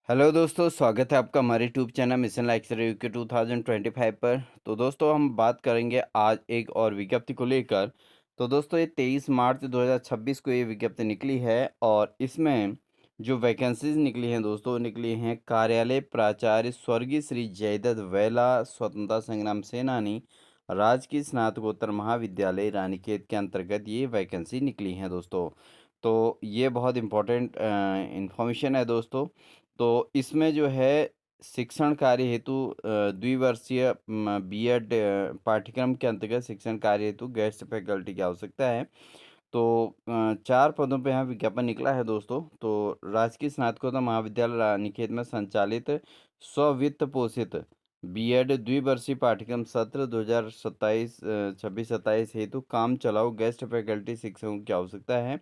Hello दोस्तों, स्वागत है आपका हमारे यूट्यूब चैनल मिशन लाइक्सर यूके 2025 पर। तो दोस्तों हम बात करेंगे आज एक और विज्ञप्ति को लेकर। तो दोस्तों ये 23 मार्च 2026 को ये विज्ञप्ति निकली है और इसमें जो वैकेंसीज निकली हैं दोस्तों निकली हैं कार्यालय प्राचार्य स्वर्गीय श्री जयदत्त वैला स्वतंत्रता संग्राम सेनानी राजकीय स्नातकोत्तर महाविद्यालय रानीखेत के अंतर्गत ये वैकेंसी निकली हैं दोस्तों। तो ये बहुत इम्पोर्टेंट इंफॉर्मेशन है दोस्तों। तो इसमें जो है शिक्षण कार्य हेतु द्विवर्षीय बीएड पाठ्यक्रम के अंतर्गत शिक्षण कार्य हेतु गेस्ट फैकल्टी की आवश्यकता है। तो 4 पदों पे यहाँ विज्ञापन निकला है दोस्तों। तो राजकीय स्नातकोत्तर महाविद्यालय रानीखेत में संचालित स्व-वित्त पोषित बीएड द्विवर्षीय पाठ्यक्रम सत्र 26-27 हेतु काम चलाऊ गेस्ट फैकल्टी शिक्षकों की आवश्यकता है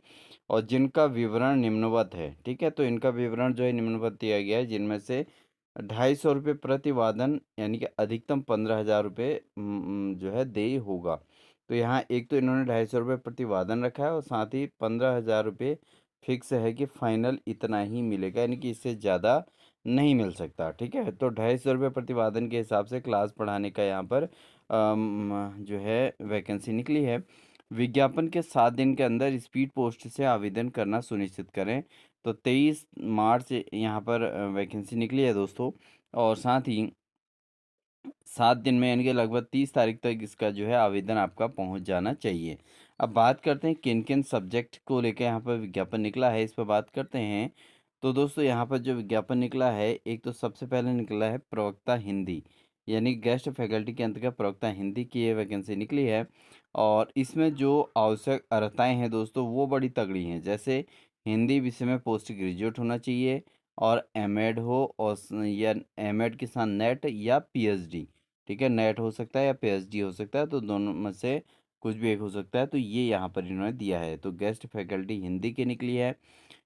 और जिनका विवरण निम्नवत है। ठीक है, तो इनका विवरण जो है निम्नवत दिया गया है, जिनमें से 250 रुपये प्रतिवादन यानी कि अधिकतम 15,000 रुपये जो है देय होगा। तो यहाँ एक तो इन्होंने 250 रुपये प्रतिवादन रखा है और साथ ही 15,000 रुपये फिक्स है कि फाइनल इतना ही मिलेगा, यानी कि इससे ज़्यादा नहीं मिल सकता। ठीक है, तो 250 रुपये प्रतिवादन के हिसाब से क्लास पढ़ाने का यहाँ पर जो है वैकेंसी निकली है। विज्ञापन के 7 दिन के अंदर स्पीड पोस्ट से आवेदन करना सुनिश्चित करें। तो 23 मार्च यहाँ पर वैकेंसी निकली है दोस्तों और साथ ही 7 दिन में यानी कि लगभग 30 तारीख तक इसका जो है आवेदन आपका पहुंच जाना चाहिए। अब बात करते हैं किन-किन सब्जेक्ट को लेके यहाँ पर विज्ञापन निकला है, इस पर बात करते हैं। तो दोस्तों यहाँ पर जो विज्ञापन निकला है, एक तो सबसे पहले निकला है प्रवक्ता हिंदी, यानी गेस्ट फैकल्टी के अंतर्गत प्रवक्ता हिंदी की ये वैकेंसी निकली है और इसमें जो आवश्यक अर्हताएँ हैं दोस्तों, वो बड़ी तगड़ी हैं। जैसे हिंदी विषय में पोस्ट ग्रेजुएट होना चाहिए और एमएड हो और या एमएड के साथ नेट या पीएचडी। ठीक है, नेट हो सकता है या पीएचडी हो सकता है, तो दोनों में से कुछ भी एक हो सकता है। तो ये यहाँ पर इन्होंने दिया है, तो गेस्ट फैकल्टी हिंदी की निकली है।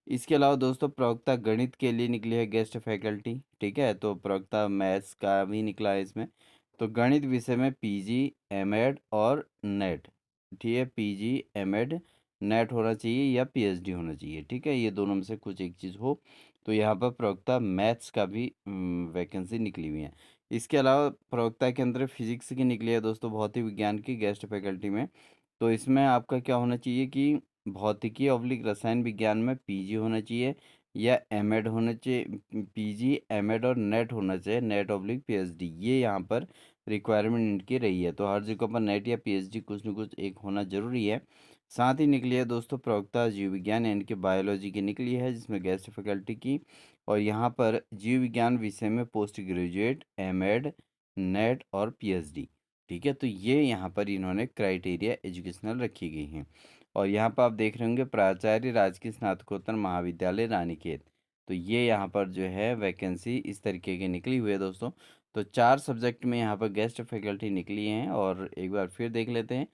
इसके अलावा दोस्तों प्रवक्ता गणित के लिए निकली है गेस्ट फैकल्टी। ठीक है, तो प्रवक्ता मैथ्स का भी निकला है इसमें। तो गणित विषय में पीजी एमएड और नेट। ठीक है, पीजी एमएड नेट होना चाहिए या पीएचडी होना चाहिए। ठीक है, ये दोनों में से कुछ एक चीज़ हो। तो यहाँ पर प्रवक्ता मैथ्स का भी वैकेंसी निकली हुई है। इसके अलावा प्रवक्ता के अंदर फिजिक्स की निकली है दोस्तों, भौतिक विज्ञान की गेस्ट फैकल्टी में। तो इसमें आपका क्या होना चाहिए कि भौतिकी ऑब्लिक रसायन विज्ञान में पीजी होना चाहिए या एमएड होना चाहिए। पीजी एमएड और नेट होना चाहिए, नेट ऑब्लिक पीएचडी, ये यहाँ पर रिक्वायरमेंट इनकी रही है। तो हर जगह पर नेट या पीएचडी कुछ न कुछ एक होना जरूरी है। साथ ही निकली है दोस्तों प्रवक्ता जीव विज्ञान यानी कि बायोलॉजी की निकली है, जिसमें गेस्ट फैकल्टी की। और यहाँ पर जीव विज्ञान विषय में पोस्ट ग्रेजुएट एमएड नेट और पीएचडी। ठीक है, तो ये यहाँ पर इन्होंने क्राइटेरिया एजुकेशनल रखी गई हैं। और यहाँ पर आप देख रहे होंगे प्राचार्य राजकीय स्नातकोत्तर महाविद्यालय रानीखेत। तो ये यहाँ पर जो है वैकेंसी इस तरीके की निकली हुई है दोस्तों। तो 4 सब्जेक्ट में यहाँ पर गेस्ट फैकल्टी निकली हैं और एक बार फिर देख लेते हैं।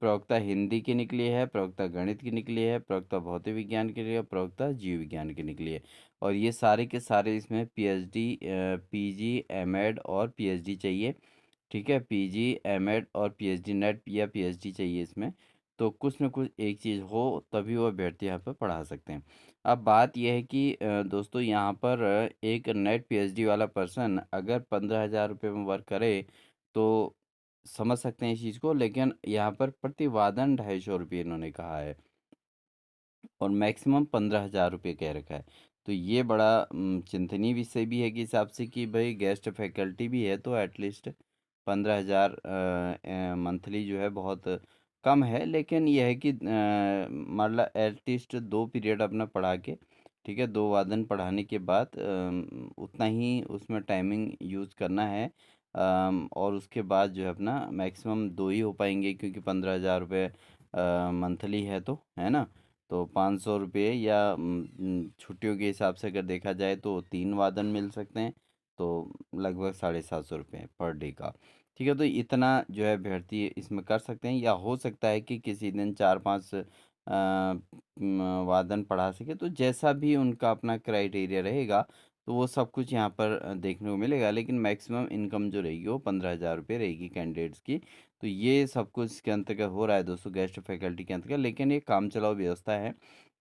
प्रवक्ता हिंदी की निकली है, प्रवक्ता गणित की निकली है, प्रवक्ता भौतिक विज्ञान की निकली है, प्रवक्ता जीव विज्ञान की निकली है। और ये सारे के सारे इसमें पीएचडी पीजी एमएड और पीएचडी चाहिए। ठीक है, पीजी एमएड और पीएचडी नेट या पीएचडी चाहिए इसमें। तो कुछ न कुछ एक चीज़ हो तभी वो अभ्यर्थी यहाँ पर पढ़ा सकते हैं। अब बात यह है कि दोस्तों यहाँ पर एक नेट पीएचडी वाला पर्सन अगर 15,000 रुपये में वर्क करे तो समझ सकते हैं इस चीज़ को, लेकिन यहाँ पर प्रतिवादन 250 रुपये इन्होंने कहा है और मैक्सिमम 15,000 रुपये कह रखा है। तो ये बड़ा चिंतनीय विषय भी है कि हिसाब से कि भाई गेस्ट फैकल्टी भी है तो एटलीस्ट 15,000 मंथली जो है बहुत कम है। लेकिन यह है कि मतलब एटलीस्ट 2 पीरियड अपना पढ़ा के, ठीक है, 2 वादन पढ़ाने के बाद उतना ही उसमें टाइमिंग यूज़ करना है। और उसके बाद जो है अपना मैक्सिमम 2 ही हो पाएंगे क्योंकि 15,000 रुपये मंथली है, तो है ना। तो 500 रुपये या छुट्टियों के हिसाब से अगर देखा जाए तो 3 वादन मिल सकते हैं। तो लगभग 750 रुपये पर डे का। ठीक है, तो इतना जो है अभ्यर्थी इसमें कर सकते हैं या हो सकता है कि किसी दिन 4-5 वादन पढ़ा सके। तो जैसा भी उनका अपना क्राइटेरिया रहेगा तो वो सब कुछ यहाँ पर देखने को मिलेगा। लेकिन मैक्सिमम इनकम जो रहेगी वो 15,000 रुपये रहेगी कैंडिडेट्स की। तो ये सब कुछ इसके अंतर्गत हो रहा है दोस्तों गेस्ट फैकल्टी के अंतर्गत, लेकिन ये काम चलाऊ व्यवस्था है।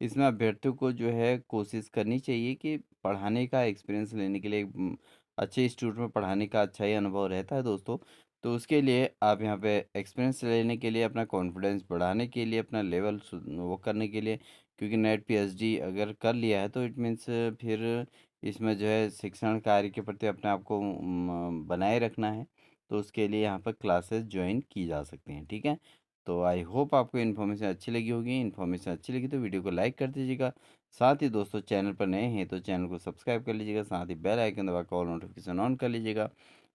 इसमें अभ्यर्थियों को जो है कोशिश करनी चाहिए कि पढ़ाने का एक्सपीरियंस लेने के लिए अच्छे इंस्टीट्यूट में पढ़ाने का अच्छा ही अनुभव रहता है दोस्तों। तो उसके लिए आप यहाँ पे एक्सपीरियंस लेने के लिए, अपना कॉन्फिडेंस बढ़ाने के लिए, अपना लेवल वो करने के लिए, क्योंकि नेट पीएचडी अगर कर लिया है तो इट मीन्स फिर इसमें जो है शिक्षण कार्य के प्रति अपने आप को बनाए रखना है। तो उसके लिए यहाँ पर क्लासेस ज्वाइन की जा सकती हैं, ठीक है। तो आई होप आपको इन्फॉर्मेशन अच्छी लगी होगी। इन्फॉर्मेशन अच्छी लगी तो वीडियो को लाइक कर दीजिएगा। साथ ही दोस्तों चैनल पर नए हैं तो चैनल को सब्सक्राइब कर लीजिएगा। साथ ही बेल आइकन दबा कर ऑल नोटिफिकेशन ऑन कर लीजिएगा,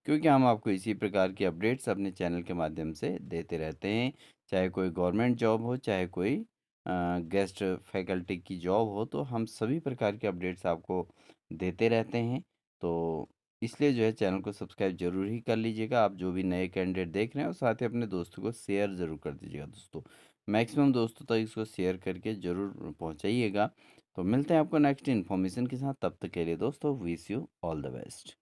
क्योंकि हम आपको इसी प्रकार की अपडेट्स अपने चैनल के माध्यम से देते रहते हैं। चाहे कोई गवर्नमेंट जॉब हो, चाहे कोई गेस्ट फैकल्टी की जॉब हो, तो हम सभी प्रकार के अपडेट्स आपको देते रहते हैं। तो इसलिए जो है चैनल को सब्सक्राइब ज़रूर ही कर लीजिएगा, आप जो भी नए कैंडिडेट देख रहे हैं, और साथ ही अपने दोस्तों को शेयर ज़रूर कर दीजिएगा दोस्तों। मैक्सिमम दोस्तों तक इसको शेयर करके ज़रूर पहुंचाइएगा। तो मिलते हैं आपको नेक्स्ट इन्फॉर्मेशन के साथ, तब तक के लिए दोस्तों wish you all the best.